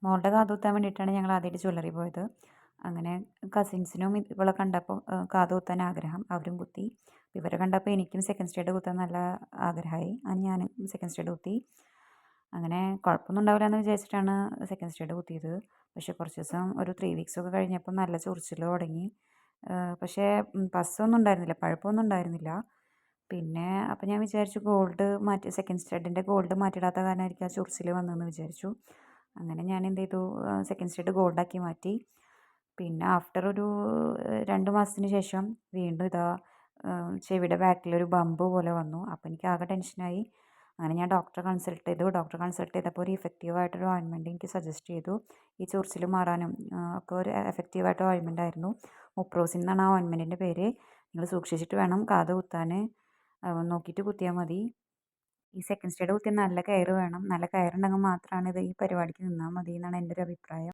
മോളുടെ കാത് കുത്താൻ വേണ്ടിയിട്ടാണ് ഞങ്ങൾ ആദ്യമായിട്ട് ജ്വല്ലറി പോയത്. അങ്ങനെ കസിൻസിനും ഇവളെ കണ്ടപ്പോൾ കാത് കുത്താൻ ആഗ്രഹം, അവരും കുത്തി. ഇവരെ കണ്ടപ്പോൾ എനിക്കും സെക്കൻഡ് സ്റ്റഡ് കുത്താൻ നല്ല ആഗ്രഹമായി. അങ്ങനെ ഞാനും സെക്കൻഡ് സ്റ്റഡ് കുത്തി. അങ്ങനെ കുഴപ്പമൊന്നും ഉണ്ടാവില്ല എന്ന് വിചാരിച്ചിട്ടാണ് സെക്കൻഡ് സ്റ്റഡ് കുത്തിയത്. പക്ഷേ കുറച്ച് ദിവസം ഒരു 3 വീക്സൊക്കെ കഴിഞ്ഞപ്പോൾ നല്ല ചൊറിച്ചിൽ തുടങ്ങി. പക്ഷേ പസ്സൊന്നും ഉണ്ടായിരുന്നില്ല, പഴുപ്പൊന്നും ഉണ്ടായിരുന്നില്ല. പിന്നെ അപ്പം ഞാൻ വിചാരിച്ചു ഗോൾഡ് മാറ്റി, സെക്കൻഡ് സ്റ്റഡിൻ്റെ ഗോൾഡ് മാറ്റിയിടാത്ത കാരണമായിരിക്കും ആ ചൊറിച്ചിൽ വന്നതെന്ന് വിചാരിച്ചു. അങ്ങനെ ഞാൻ എന്ത് ചെയ്തു, സെക്കൻഡ് സ്റ്റഡ് ഗോൾഡാക്കി മാറ്റി. പിന്നെ ആഫ്റ്റർ ഒരു 2 മാസത്തിന് ശേഷം വീണ്ടും ഇതാ ചെവിയുടെ ബാക്കിലൊരു ബമ്പ് പോലെ വന്നു. അപ്പോൾ എനിക്ക് ആകെ ടെൻഷനായി. അങ്ങനെ ഞാൻ ഡോക്ടറെ കൺസൾട്ട് ചെയ്തു. ഡോക്ടറെ കൺസൾട്ട് ചെയ്തപ്പോൾ ഒരു ഇഫക്റ്റീവായിട്ടൊരു ഓയിൻമെൻറ്റ് എനിക്ക് സജസ്റ്റ് ചെയ്തു. ഈ ചൊറിച്ചിൽ മാറാനും ഒക്കെ ഒരു എഫക്റ്റീവായിട്ടൊരു ഓയിൻമെൻ്റ് ആയിരുന്നു. മുപ്രോസിൻ എന്നാണ് ആ ഓയിൻമെൻറ്റിൻ്റെ പേര്. നിങ്ങൾ സൂക്ഷിച്ചിട്ട് വേണം കാത് കുത്താൻ, നോക്കിയിട്ട് കുത്തിയാൽ മതി. ഈ സെക്കൻഡ് സ്റ്റഡ് കുത്തിയാൽ നല്ല കെയർ വേണം. നല്ല കെയർ ഉണ്ടെങ്കിൽ മാത്രമാണ് ഇത് ഈ പരിപാടിക്ക് നിന്നാൽ മതി എന്നാണ് എൻ്റെ ഒരു അഭിപ്രായം.